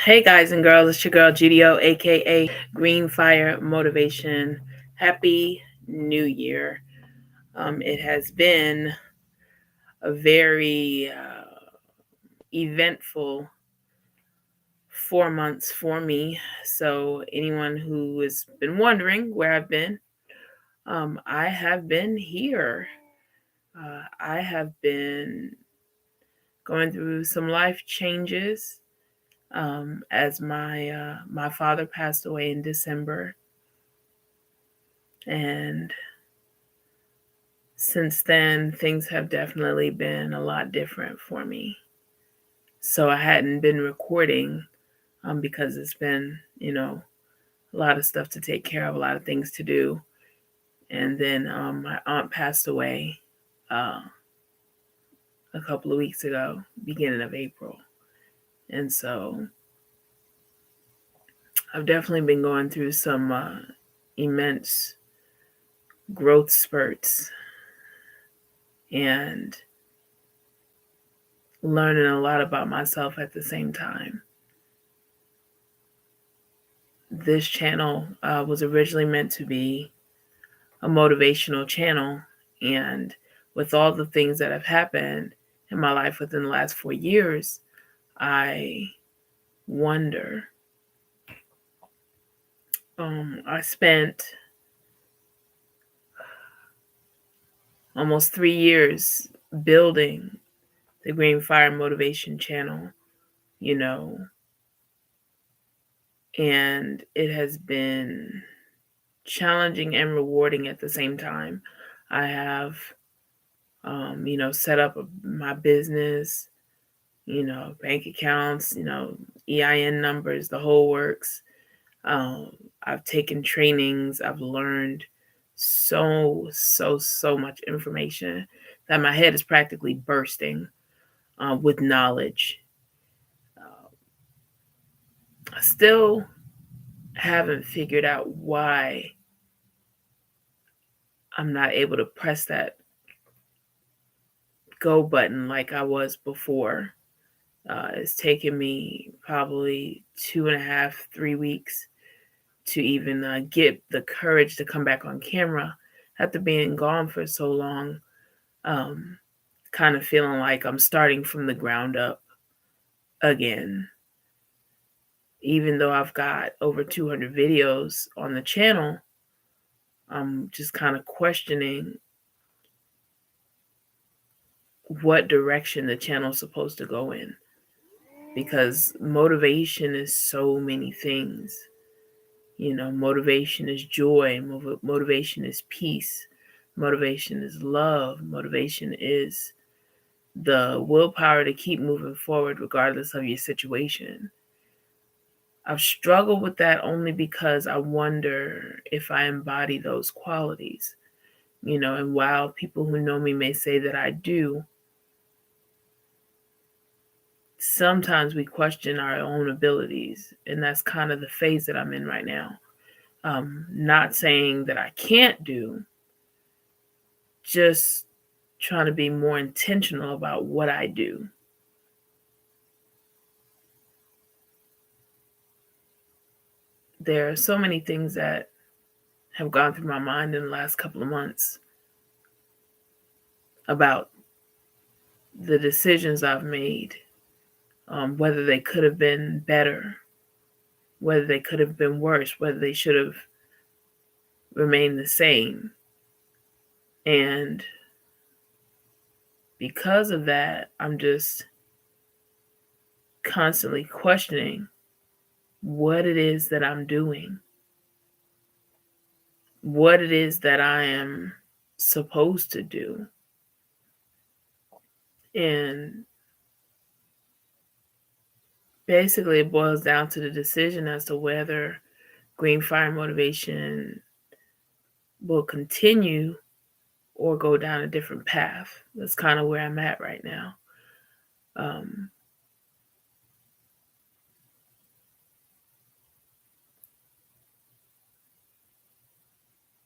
Hey guys and girls, it's your girl Judy O, aka Green Fire Motivation. Happy New Year. It has been a very eventful 4 months for me. So, anyone who has been wondering where I've been, I have been here. I have been going through some life changes as my father passed away in December. And since then, things have definitely been a lot different for me. So I hadn't been recording because it's been, a lot of stuff to take care of, a lot of things to do. And then my aunt passed away a couple of weeks ago, beginning of April. And so I've definitely been going through some immense growth spurts and learning a lot about myself at the same time. This channel was originally meant to be a motivational channel, and with all the things that have happened in my life within the last 4 years, I wonder. I spent almost 3 years building the Green Fire Motivation channel, you know, and it has been challenging and rewarding at the same time. I have, set up my business, bank accounts, EIN numbers, the whole works. I've taken trainings. I've learned so much information that my head is practically bursting with knowledge. I still haven't figured out why I'm not able to press that go button like I was before. It's taken me probably 2.5, 3 weeks to even get the courage to come back on camera after being gone for so long. Kind of feeling like I'm starting from the ground up again. Even though I've got over 200 videos on the channel, I'm just kind of questioning what direction the channel's supposed to go in, because motivation is so many things. Motivation is joy, motivation is peace, motivation is love, motivation is the willpower to keep moving forward regardless of your situation. I've struggled with that only because I wonder if I embody those qualities, and while people who know me may say that I do, sometimes we question our own abilities, and that's kind of the phase that I'm in right now. Not saying that I can't do, just trying to be more intentional about what I do. There are so many things that have gone through my mind in the last couple of months about the decisions I've made, whether they could have been better, whether they could have been worse, whether they should have remained the same. And because of that, I'm just constantly questioning what it is that I'm doing, what it is that I am supposed to do. And basically, it boils down to the decision as to whether Green Fire Motivation will continue or go down a different path. That's kind of where I'm at right now.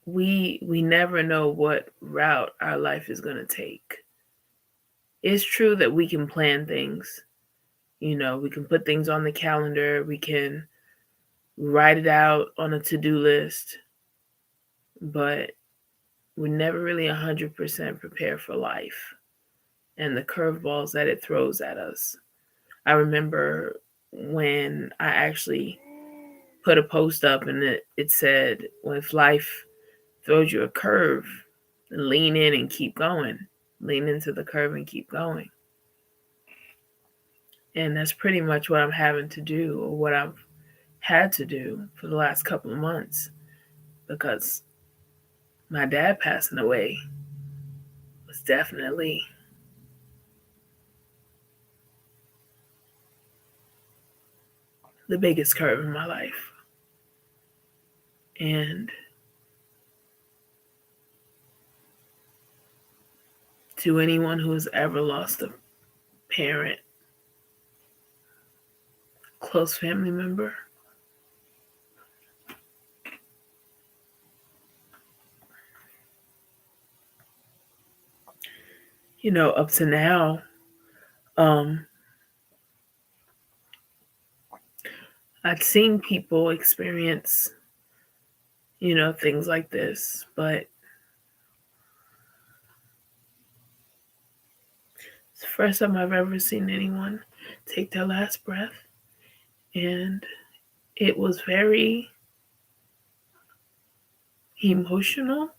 We never know what route our life is going to take. It's true that we can plan things, We can put things on the calendar, we can write it out on a to-do list, but we're never really 100% prepared for life and the curveballs that it throws at us. I remember when I actually put a post up and it said, well, if life throws you a curve, lean in and keep going. Lean into the curve and keep going. And that's pretty much what I'm having to do, or what I've had to do for the last couple of months, because my dad passing away was definitely the biggest curve in my life. And to anyone who has ever lost a parent, close family member, up to now, I'd seen people experience, things like this, but it's the first time I've ever seen anyone take their last breath. And it was very emotional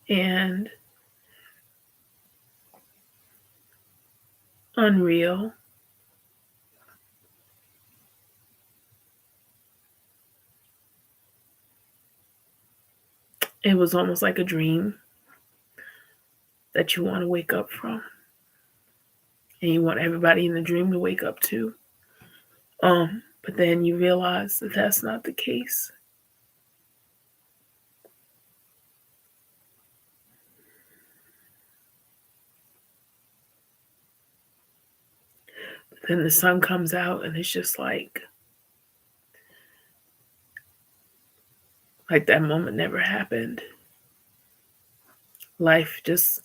and unreal. It was almost like a dream that you want to wake up from. And you want everybody in the dream to wake up too. But then you realize that that's not the case. But then the sun comes out and it's just like that moment never happened. Life just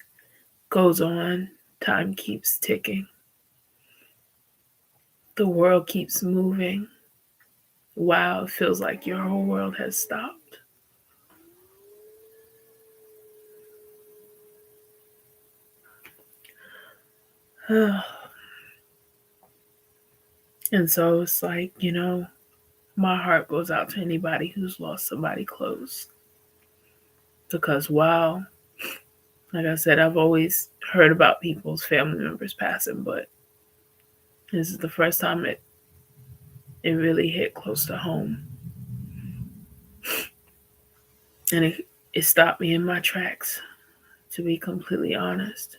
goes on. Time keeps ticking. The world keeps moving. Wow, it feels like your whole world has stopped. And so it's like, my heart goes out to anybody who's lost somebody close. Because wow, like I said, I've always heard about people's family members passing, but this is the first time it really hit close to home. And it stopped me in my tracks, to be completely honest.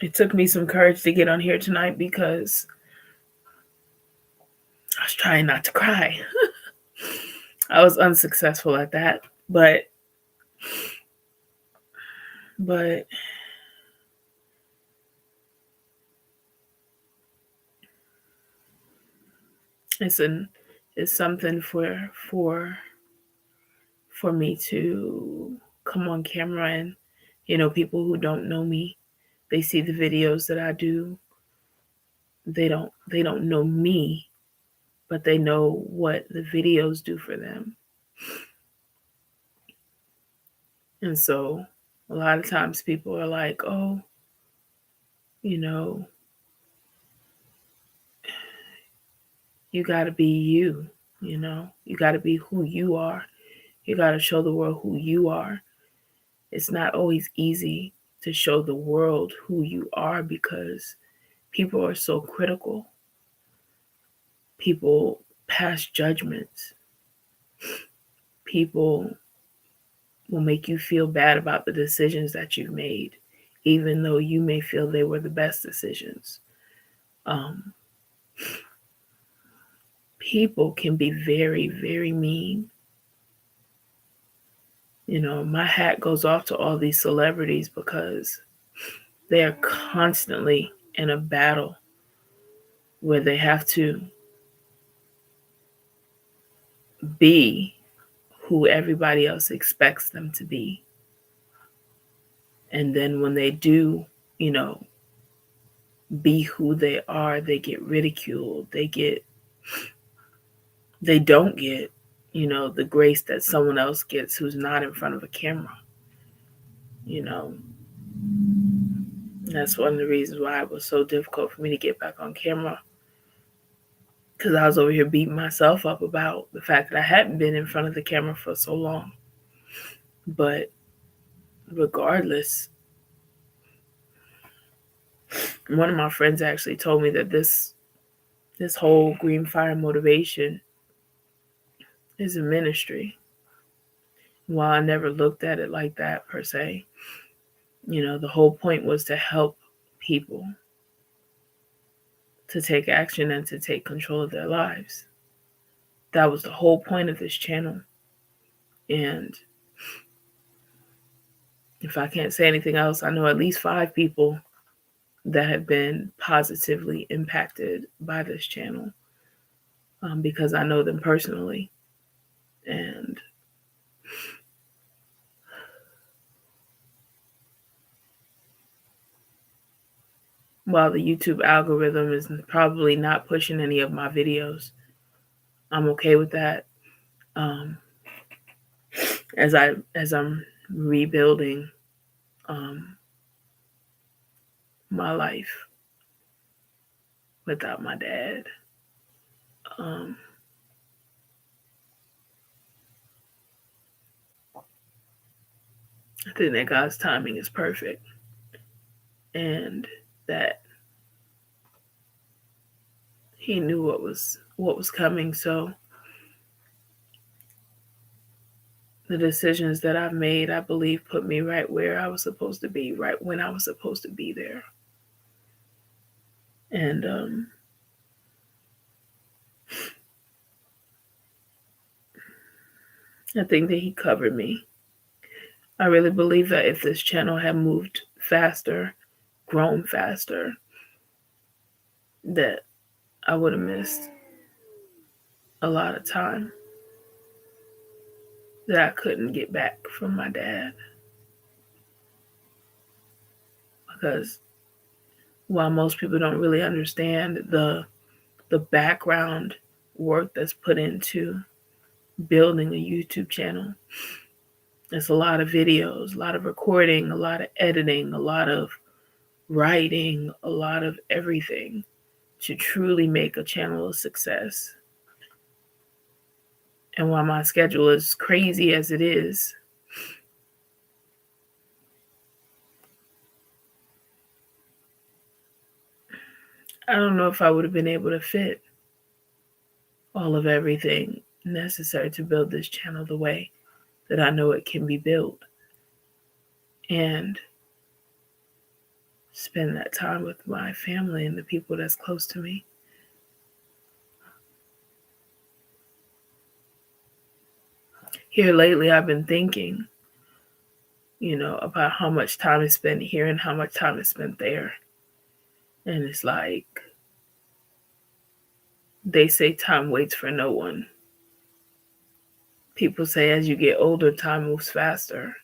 It took me some courage to get on here tonight because I was trying not to cry. I was unsuccessful at that, but it's something for me to come on camera, and people who don't know me, they see the videos that I do. They don't know me, but they know what the videos do for them. And so a lot of times people are like, oh, you got to be you, you got to be who you are. You got to show the world who you are. It's not always easy to show the world who you are because people are so critical. People pass judgments. People will make you feel bad about the decisions that you've made, even though you may feel they were the best decisions. People can be very, very mean. My hat goes off to all these celebrities because they are constantly in a battle where they have to be who everybody else expects them to be. And then when they do, be who they are, they get ridiculed. They don't get, the grace that someone else gets who's not in front of a camera. That's one of the reasons why it was so difficult for me to get back on camera, because I was over here beating myself up about the fact that I hadn't been in front of the camera for so long. But regardless, one of my friends actually told me that this whole Green Fire Motivation is a ministry. While I never looked at it like that per se, the whole point was to help people to take action and to take control of their lives. That was the whole point of this channel. And if I can't say anything else, I know at least 5 people that have been positively impacted by this channel, because I know them personally. And while the YouTube algorithm is probably not pushing any of my videos, I'm okay with that. As I'm rebuilding my life without my dad. I think that God's timing is perfect, and that He knew what was coming. So the decisions that I've made, I believe, put me right where I was supposed to be, right when I was supposed to be there. And I think that He covered me. I really believe that if this channel had moved faster, grown faster, that I would have missed a lot of time that I couldn't get back from my dad. Because while most people don't really understand the background work that's put into building a YouTube channel, it's a lot of videos, a lot of recording, a lot of editing, a lot of writing, a lot of everything to truly make a channel a success. And while my schedule is crazy as it is, I don't know if I would have been able to fit all of everything necessary to build this channel the way that I know it can be built, and spend that time with my family and the people that's close to me. Here lately, I've been thinking, about how much time is spent here and how much time is spent there. And it's like, they say time waits for no one. People say as you get older, time moves faster.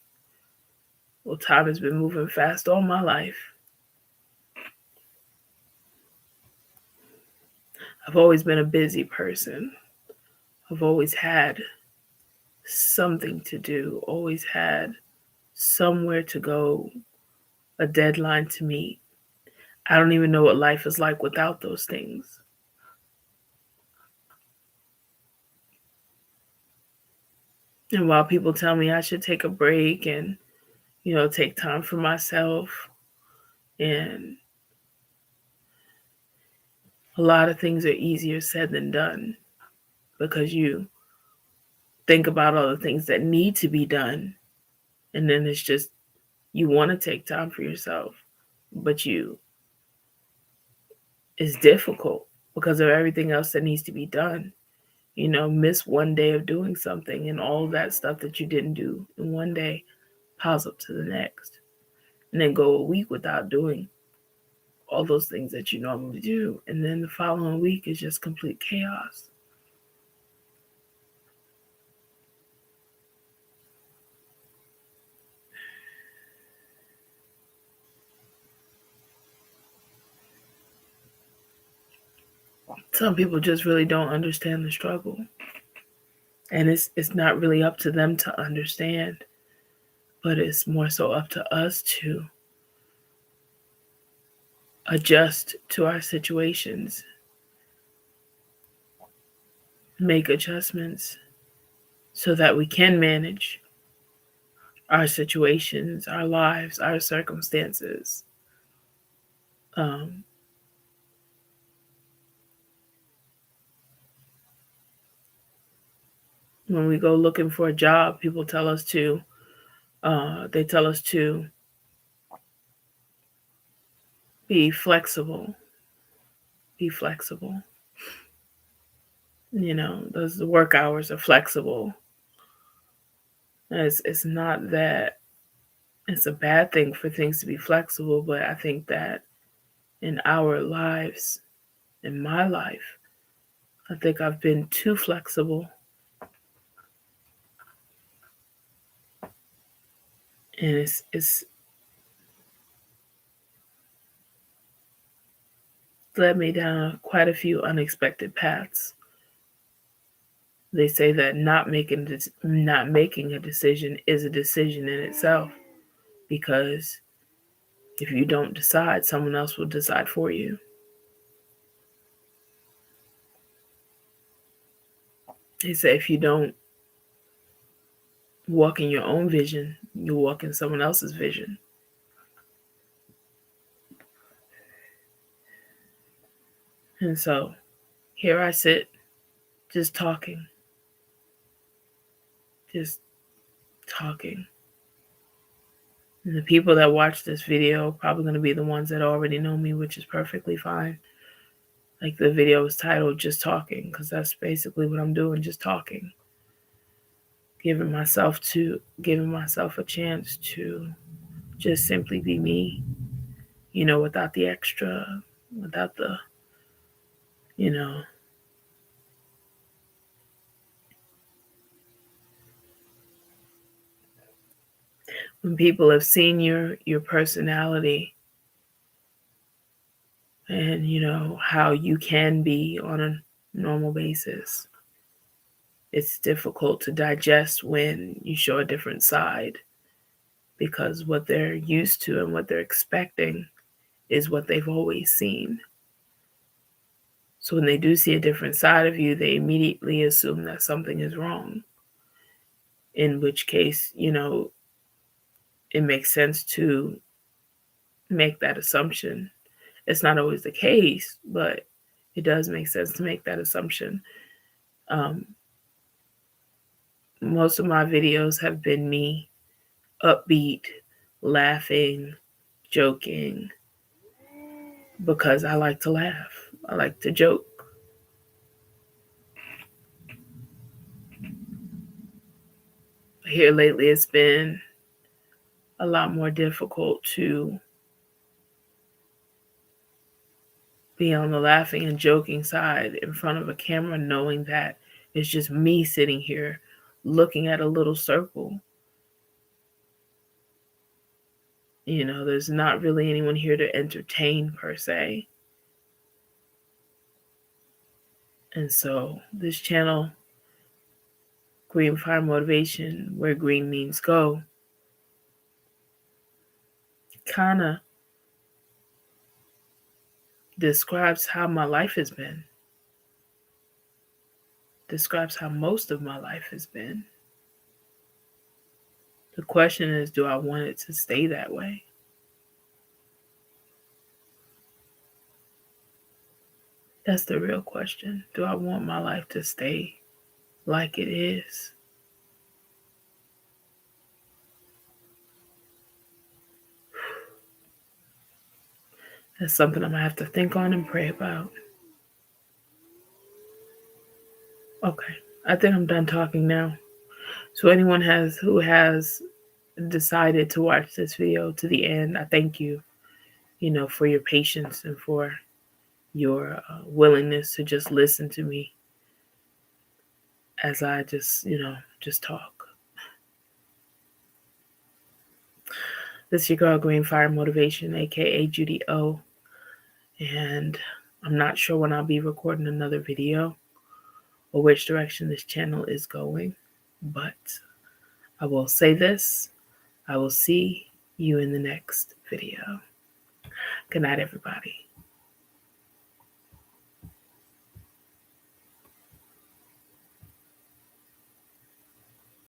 Well, time has been moving fast all my life. I've always been a busy person. I've always had something to do, always had somewhere to go, a deadline to meet. I don't even know what life is like without those things. And while people tell me I should take a break and, take time for myself, and a lot of things are easier said than done, because you think about all the things that need to be done, and then it's just, you want to take time for yourself, but it's difficult because of everything else that needs to be done. Miss one day of doing something, and all that stuff that you didn't do in one day piles up to the next. And then go a week without doing all those things that you normally do. And then the following week is just complete chaos. Some people just really don't understand the struggle. And it's not really up to them to understand, but it's more so up to us to adjust to our situations, make adjustments so that we can manage our situations, our lives, our circumstances. When we go looking for a job, people tell us to, they tell us to be flexible. Be flexible. You know, the work hours are flexible. It's not that it's a bad thing for things to be flexible, but I think that in our lives, in my life, I think I've been too flexible. And it's led me down quite a few unexpected paths. They say that not making a decision is a decision in itself, because if you don't decide, someone else will decide for you. They say if you don't walk in your own vision, you walk in someone else's vision. And so here I sit, just talking. And the people that watch this video are probably going to be the ones that already know me, which is perfectly fine. Like the video is titled Just Talking, because that's basically what I'm doing, just talking. Giving myself a chance to just simply be me, without the extra, without the, when people have seen your personality and how you can be on a normal basis, it's difficult to digest when you show a different side, because what they're used to and what they're expecting is what they've always seen. So when they do see a different side of you, they immediately assume that something is wrong, in which case, it makes sense to make that assumption. It's not always the case, but it does make sense to make that assumption. Most of my videos have been me upbeat, laughing, joking, because I like to laugh. I like to joke. Here lately, it's been a lot more difficult to be on the laughing and joking side in front of a camera, knowing that it's just me sitting here looking at a little circle. There's not really anyone here to entertain per se. And so this channel, Green Fire Motivation, where green means go, kind of describes how my life has been, describes how most of my life has been. The question is, do I want it to stay that way? That's the real question. Do I want my life to stay like it is? That's something I'm going to have to think on and pray about. Okay, I think I'm done talking now. So anyone who has decided to watch this video to the end, I thank you, for your patience and for your willingness to just listen to me as I just talk. This is your girl, Green Fire Motivation, aka Judy O. And I'm not sure when I'll be recording another video or which direction this channel is going, but I will say this: I will see you in the next video. Good night, everybody.